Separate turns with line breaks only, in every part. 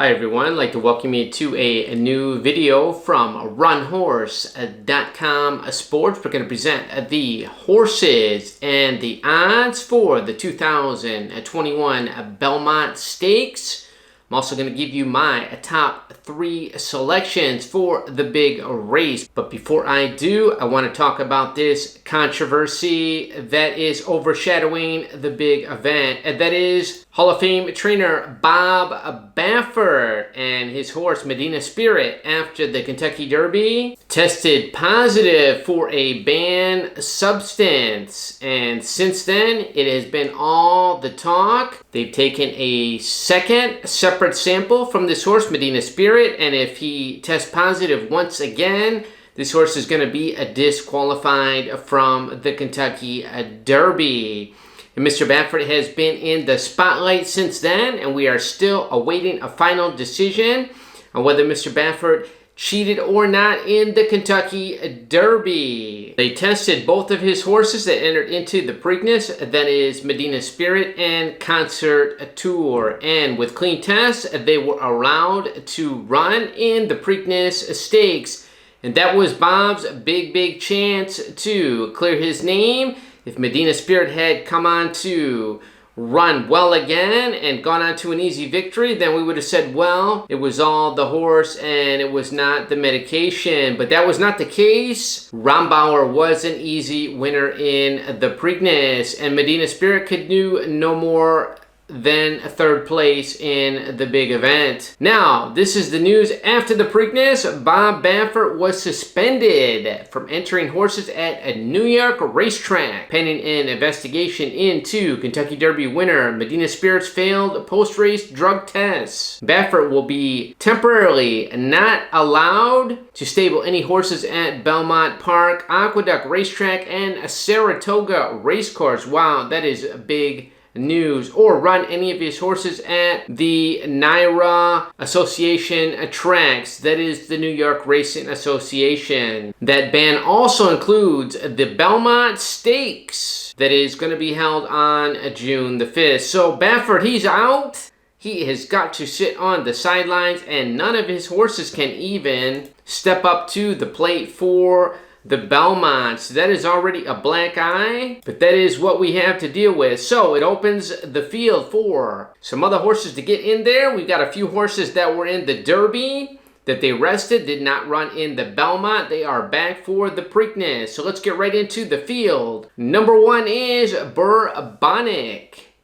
Hi everyone, I'd like to welcome you to a new video from runhorse.com sports. We're going to present the horses and the odds for the 2021 Belmont Stakes. I'm also going to give you my top 3 selections for the big race. But before I do, I want to talk about this controversy that is overshadowing the big event. And that is Hall of Fame trainer Bob Baffert and his horse Medina Spirit after the Kentucky Derby tested positive for a banned substance. And since then, it has been all the talk. They've taken a second separate sample from this horse, Medina Spirit, and if he tests positive once again, this horse is going to be disqualified from the Kentucky Derby. And Mr. Baffert has been in the spotlight since then, and we are still awaiting a final decision on whether Mr. Baffert cheated or not in the Kentucky Derby. They tested both of his horses that entered into the Preakness, that is Medina Spirit and Concert Tour. And with clean tests, they were allowed to run in the Preakness Stakes. And that was Bob's big chance to clear his name. If Medina Spirit had come on to run well again and gone on to an easy victory, then we would have said, well, it was all the horse and it was not the medication. But that was not the case. Rombauer was an easy winner in the Preakness, and Medina Spirit could do no more than third place in the big event. Now, this is the news after the Preakness. Bob Baffert was suspended from entering horses at a New York racetrack, pending an investigation into Kentucky Derby winner Medina Spirit's failed post-race drug tests. Baffert will be temporarily not allowed to stable any horses at Belmont Park, Aqueduct Racetrack, and Saratoga Racecourse. Wow, that is big news. Or run any of his horses at the NYRA Association tracks, that is the New York Racing Association. That ban also includes the Belmont Stakes that is going to be held on June the 5th. So Baffert, he's out. He has got to sit on the sidelines, and none of his horses can even step up to the plate for the Belmonts. That is already a black eye, but that is what we have to deal with. So it opens the field for some other horses to get in there. We've got a few horses that were in the Derby that they rested, did not run in the Belmont. They are back for the Preakness. So let's get right into the field. Number 1 is Bourbonic.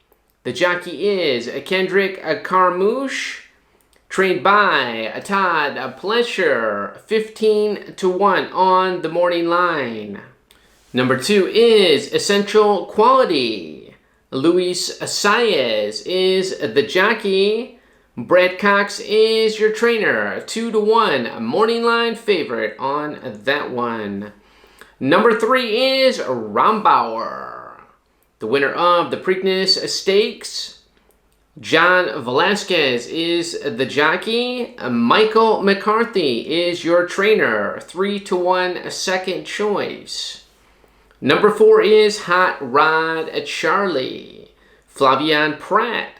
The jockey is Kendrick Carmouche, trained by Todd Pletcher, 15-1 on the morning line. Number 2 is Essential Quality. Luis Saez is the jockey. Brad Cox is your trainer, 2-1 morning line favorite on that one. Number 3 is Rombauer, the winner of the Preakness Stakes. John Velasquez is the jockey. Michael McCarthy is your trainer, 3-1 second choice. Number 4 is Hot Rod Charlie. Flavian Pratt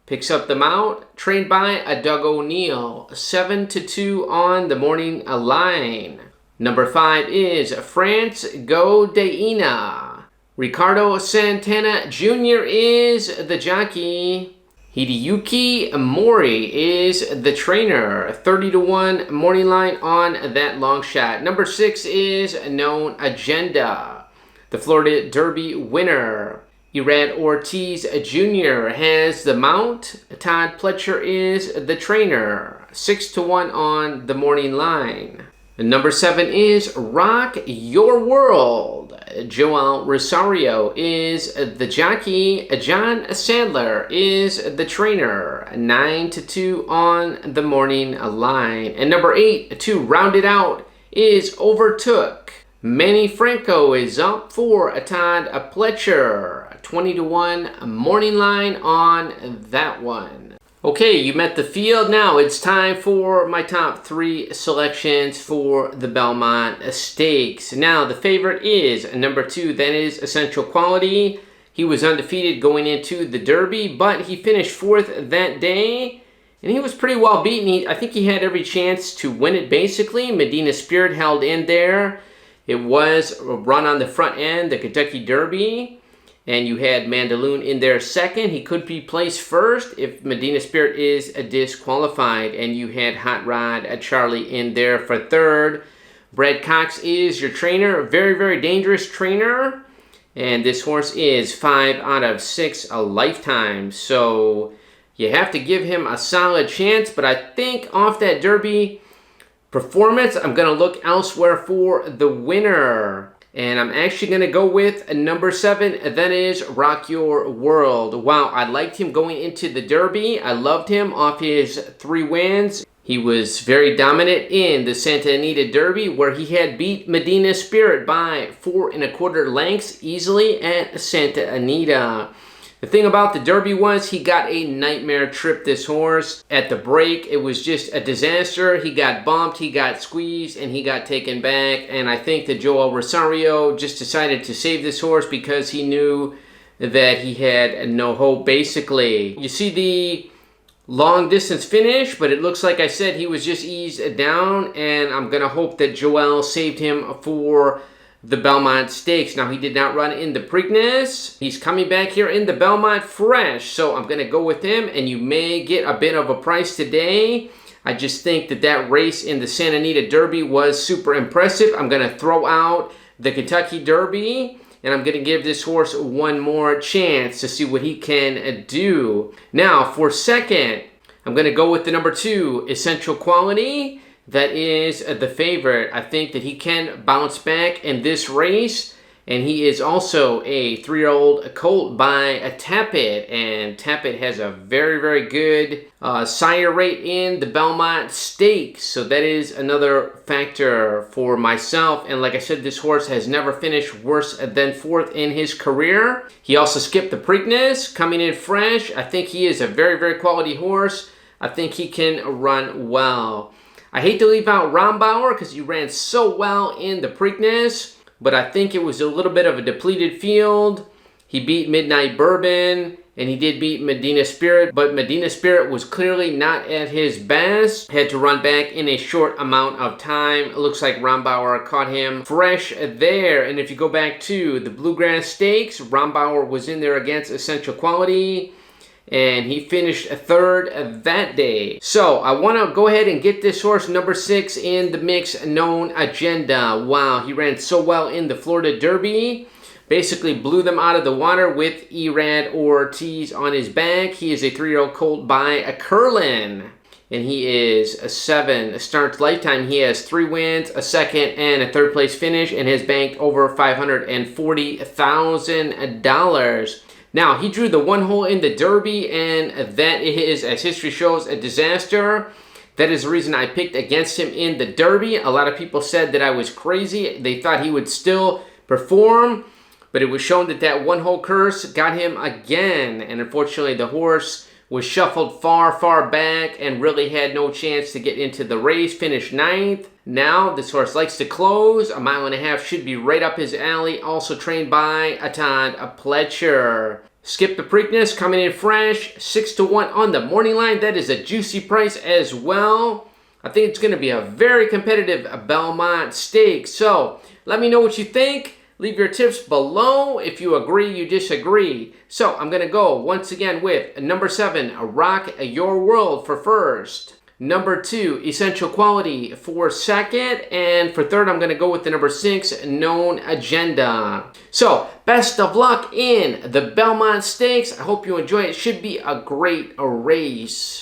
picks up the mount, trained by Doug O'Neill, 7-2 on the morning line. Number 5 is France Godeina. Ricardo Santana Jr. is the jockey. Hideyuki Mori is the trainer, 30-1 morning line on that long shot. Number 6 is Known Agenda, the Florida Derby winner. Irad Ortiz Jr. has the mount. Todd Pletcher is the trainer, 6-1 on the morning line. Number 7 is Rock Your World. Joel Rosario is the jockey. John Sadler is the trainer, 9-2 on the morning line. And number 8, to round it out, is Overtook. Manny Franco is up for Todd Pletcher, 20-1 morning line on that one. Okay, you met the field. Now it's time for my top 3 selections for the Belmont Stakes. Now the favorite is number 2, that is Essential Quality. He was undefeated going into the Derby, but he finished 4th that day. And he was pretty well beaten. I think he had every chance to win it, basically. Medina Spirit held in there. It was a run on the front end, the Kentucky Derby. And you had Mandaloon in there second. He could be placed first if Medina Spirit is disqualified. And you had Hot Rod Charlie in there for third. Brad Cox is your trainer. Very, very dangerous trainer. And this horse is 5 out of 6 a lifetime. So you have to give him a solid chance. But I think off that Derby performance, I'm going to look elsewhere for the winner. And I'm actually going to go with number 7. That is Rock Your World. Wow, I liked him going into the Derby. I loved him off his 3 wins. He was very dominant in the Santa Anita Derby, where he had beat Medina Spirit by 4 1/4 lengths easily at Santa Anita. The thing about the Derby was he got a nightmare trip, this horse. At the break, it was just a disaster. He got bumped, he got squeezed, and he got taken back. And I think that Joel Rosario just decided to save this horse because he knew that he had no hope, basically. You see the long distance finish, but it looks like I said he was just eased down, and I'm going to hope that Joel saved him for the Belmont Stakes. Now, he did not run in the Preakness. He's coming back here in the Belmont fresh, so I'm going to go with him, and you may get a bit of a price today. I just think that that race in the Santa Anita Derby was super impressive. I'm going to throw out the Kentucky Derby, and I'm going to give this horse one more chance to see what he can do. Now, for second, I'm going to go with the number 2, Essential Quality. That is the favorite. I think that he can bounce back in this race. And he is also a 3-year-old colt by Tappet. And Tappet has a very, very good sire rate in the Belmont Stakes. So that is another factor for myself. And like I said, this horse has never finished worse than 4th in his career. He also skipped the Preakness, coming in fresh. I think he is a very, very quality horse. I think he can run well. I hate to leave out Rombauer because he ran so well in the Preakness. But I think it was a little bit of a depleted field. He beat Midnight Bourbon, and he did beat Medina Spirit. But Medina Spirit was clearly not at his best. Had to run back in a short amount of time. It looks like Rombauer caught him fresh there. And if you go back to the Bluegrass Stakes, Rombauer was in there against Essential Quality. And he finished 3rd that day. So I want to go ahead and get this horse number 6 in the mix known agenda. Wow, he ran so well in the Florida Derby. Basically blew them out of the water with Erad Ortiz on his back. He is a 3-year-old colt by Curlin. And he is a 7 starts lifetime. He has 3 wins, a 2nd, and a 3rd place finish, and has banked over $540,000. Now, he drew the 1 hole in the Derby, and that is, as history shows, a disaster. That is the reason I picked against him in the Derby. A lot of people said that I was crazy. They thought he would still perform, but it was shown that that 1 hole curse got him again. And unfortunately, the horse was shuffled far, far back and really had no chance to get into the race. Finished 9th. Now, this horse likes to close. 1.5 miles should be right up his alley. Also trained by Todd Pletcher. Skip the Preakness, coming in fresh. 6-1 on the morning line. That is a juicy price as well. I think it's going to be a very competitive Belmont Stakes. So, let me know what you think. Leave your tips below. If you agree, you disagree. So, I'm going to go once again with number 7, Rock Your World for first. Number 2, Essential Quality for second. And for third, I'm going to go with the number 6, Known Agenda. So, best of luck in the Belmont Stakes. I hope you enjoy it. It should be a great race.